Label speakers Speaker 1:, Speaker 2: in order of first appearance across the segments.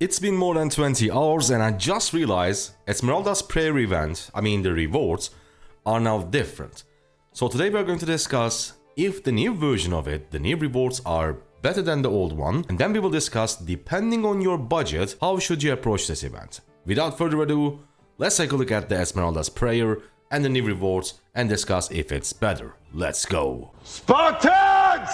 Speaker 1: It's been more than 20 hours and I just realized Esmeralda's prayer event, the rewards, are now different. So today we are going to discuss if the new version of it, the new rewards are better than the old one, and then we will discuss, depending on your budget, how should you approach this event. Without further ado, let's take a look at the Esmeralda's prayer and the new rewards and discuss if it's better. Let's go.
Speaker 2: Spartans!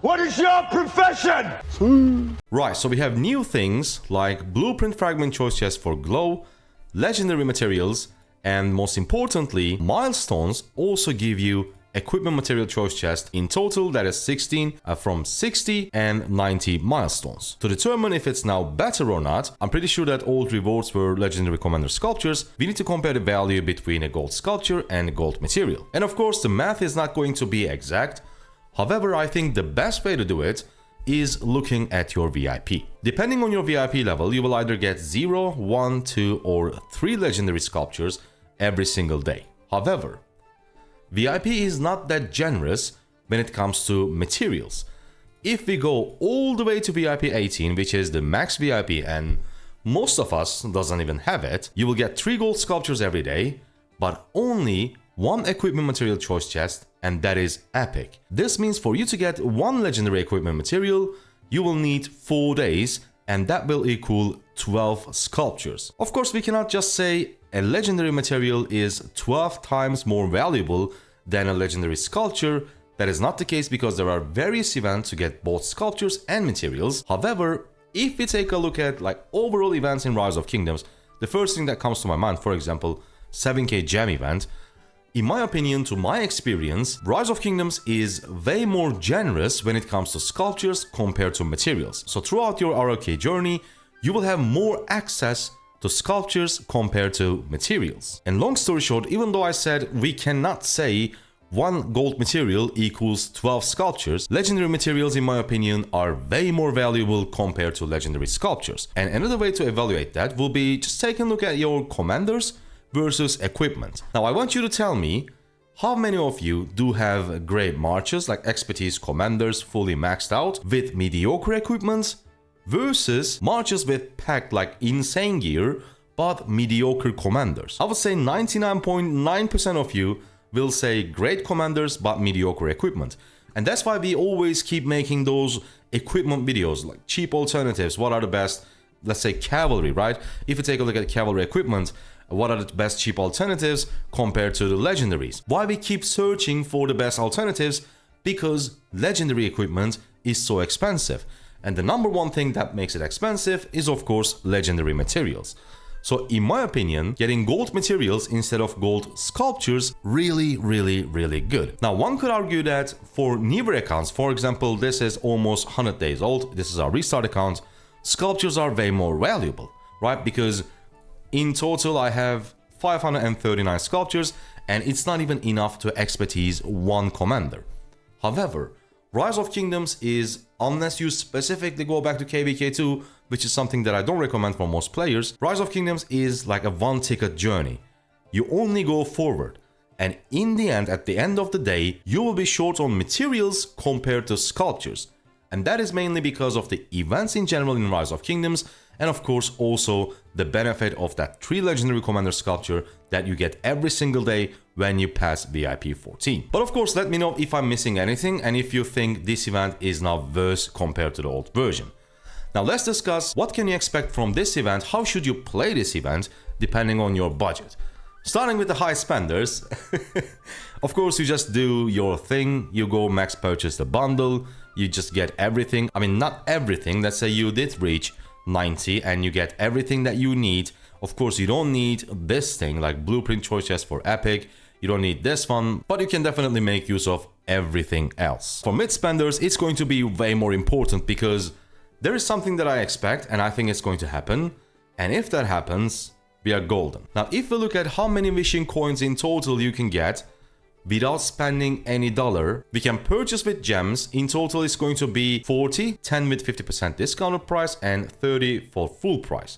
Speaker 2: What is your profession?
Speaker 1: Right, so we have new things like blueprint fragment choice chest for glow, legendary materials, and most importantly, milestones also give you equipment material choice chest. In total, that is 16 from 60 and 90 milestones. To determine if it's now better or not, I'm pretty sure that old rewards were legendary commander sculptures. We need to compare the value between a gold sculpture and a gold material. And of course, the math is not going to be exact. However, I think the best way to do it is looking at your VIP. Depending on your VIP level, you will either get 0, 1, 2, or 3 legendary sculptures every single day. However, VIP is not that generous when it comes to materials. If we go all the way to VIP 18, which is the max VIP, and most of us doesn't even have it, you will get 3 gold sculptures every day, but only 1 equipment material choice chest, and that is epic. This means for you to get 1 legendary equipment material, you will need 4 days, and that will equal 12 sculptures. Of course, we cannot just say a legendary material is 12 times more valuable than a legendary sculpture. That is not the case because there are various events to get both sculptures and materials. However, if we take a look at overall events in Rise of Kingdoms, the first thing that comes to my mind, for example, 7k gem event. In my opinion, to my experience, Rise of Kingdoms is way more generous when it comes to sculptures compared to materials. So throughout your ROK journey, you will have more access to sculptures compared to materials. And long story short, even though I said we cannot say 1 gold material equals 12 sculptures, legendary materials, in my opinion, are way more valuable compared to legendary sculptures. And another way to evaluate that will be just take a look at your commanders versus equipment. Now I want you to tell me how many of you do have great marches like expertise commanders fully maxed out with mediocre equipment versus marches with packed insane gear but mediocre commanders. I would say 99.9% of you will say great commanders but mediocre equipment. And that's why we always keep making those equipment videos, like cheap alternatives. What are the best, let's say, cavalry, right? If you take a look at cavalry equipment, what are the best cheap alternatives compared to the legendaries? Why we keep searching for the best alternatives? Because legendary equipment is so expensive. And the number one thing that makes it expensive is, of course, legendary materials. So in my opinion, getting gold materials instead of gold sculptures really good. Now one could argue that for newer accounts, for example, this is almost 100 days old, this is our restart account, sculptures are way more valuable, right? Because in total, I have 539 sculptures, and it's not even enough to expertise 1 commander. However, Rise of Kingdoms is, unless you specifically go back to KVK2, which is something that I don't recommend for most players, Rise of Kingdoms is like a one-ticket journey. You only go forward, and in the end, at the end of the day, you will be short on materials compared to sculptures. And that is mainly because of the events in general in Rise of Kingdoms, and of course also the benefit of that 3 legendary commander sculpture that you get every single day when you pass VIP 14. But of course, let me know if I'm missing anything and if you think this event is now worse compared to the old version. Now let's discuss what can you expect from this event, how should you play this event depending on your budget. Starting with the high spenders, of course you just do your thing, you go max purchase the bundle, you just get everything. Not everything, let's say you did reach 90 and you get everything that you need. Of course, you don't need this thing like blueprint choice chest for epic, you don't need this one, but you can definitely make use of everything else. For mid spenders, it's going to be way more important because there is something that I expect and I think it's going to happen, and if that happens, we are golden. Now if we look at how many wishing coins in total you can get without spending any dollar, we can purchase with gems. In total, it's going to be 40, 10 with 50% discounted price, and 30 for full price.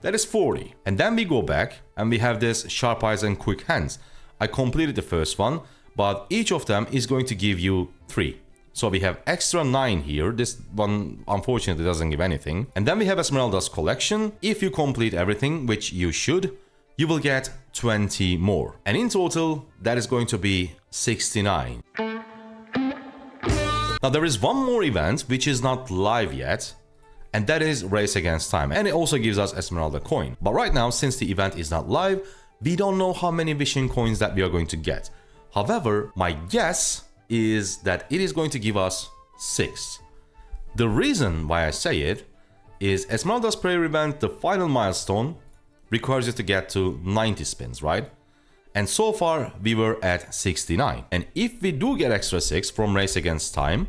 Speaker 1: That is 40. And then we go back and we have this sharp eyes and quick hands. I completed the first one, but each of them is going to give you 3. So we have extra 9 here. This one unfortunately doesn't give anything. And then we have Esmeralda's collection. If you complete everything, which you should, you will get 20 more. And in total, that is going to be 69. Now there is one more event which is not live yet, and that is Race Against Time, and it also gives us Esmeralda coin. But right now, since the event is not live, we don't know how many vision coins that we are going to get. However, my guess is that it is going to give us 6. The reason why I say it is Esmeralda's prayer event, the final milestone, requires you to get to 90 spins, right? And so far, we were at 69. And if we do get extra 6 from Race Against Time,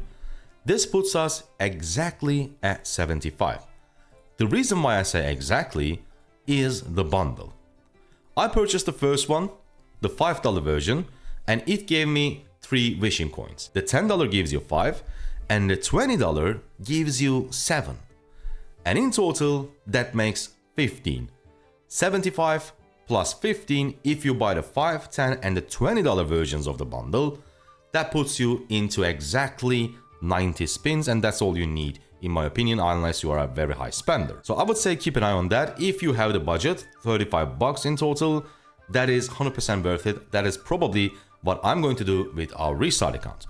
Speaker 1: this puts us exactly at 75. The reason why I say exactly is the bundle. I purchased the first one, the $5 version, and it gave me 3 vision coins. The $10 gives you 5, and the $20 gives you 7. And in total, that makes 15. 75 plus 15 if you buy the 5, 10 and the $20 versions of the bundle, that puts you into exactly 90 spins, and that's all you need in my opinion, unless you are a very high spender. So I would say keep an eye on that. If you have the budget, 35 bucks in total, that is 100% worth it. That is probably what I'm going to do with our restart account.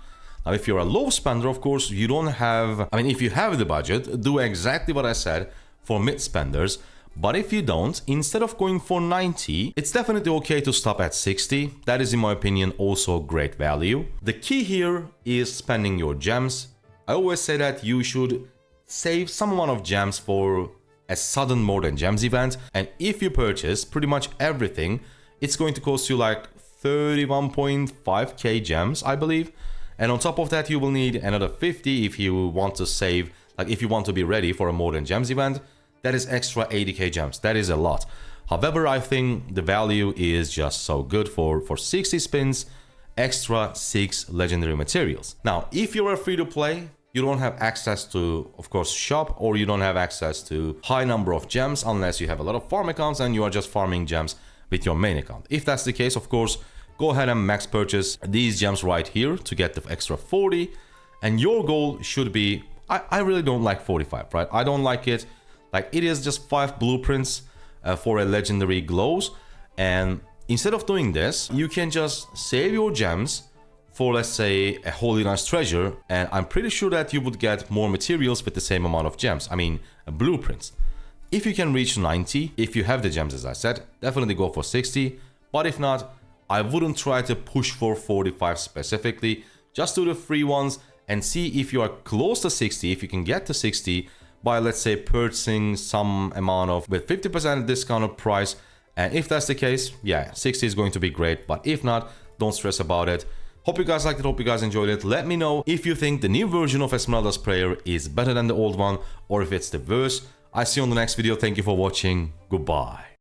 Speaker 1: Now if you're a low spender, of course, you don't have, if you have the budget, do exactly what I said for mid spenders. But if you don't, instead of going for 90, it's definitely okay to stop at 60. That is, in my opinion, also great value. The key here is spending your gems. I always say that you should save some amount of gems for a sudden more than gems event. And if you purchase pretty much everything, it's going to cost you like 31.5k gems, I believe. And on top of that, you will need another 50 if you want to save, like if you want to be ready for a more than gems event. That is extra 80k gems. That is a lot. However, I think the value is just so good for 60 spins, extra 6 legendary materials. Now, if you're a free-to-play, you don't have access to, of course, shop, or you don't have access to high number of gems unless you have a lot of farm accounts and you are just farming gems with your main account. If that's the case, of course, go ahead and max purchase these gems right here to get the extra 40. And your goal should be, I really don't like 45, right? I don't like it. Like, it is just 5 blueprints for a legendary glows, and instead of doing this, you can just save your gems for, let's say, a holy nice treasure, and I'm pretty sure that you would get more materials with the same amount of gems, blueprints. If you can reach 90, if you have the gems, as I said, definitely go for 60, but if not, I wouldn't try to push for 45 specifically. Just do the free ones and see if you are close to 60, if you can get to 60, by, let's say, purchasing some amount of with 50% discounted price. And if that's the case, yeah, 60 is going to be great. But if not, don't stress about it. Hope you guys liked it, hope you guys enjoyed it. Let me know if you think the new version of Esmeralda's Prayer is better than the old one, or if it's the worst. I see you on the next video. Thank you for watching. Goodbye.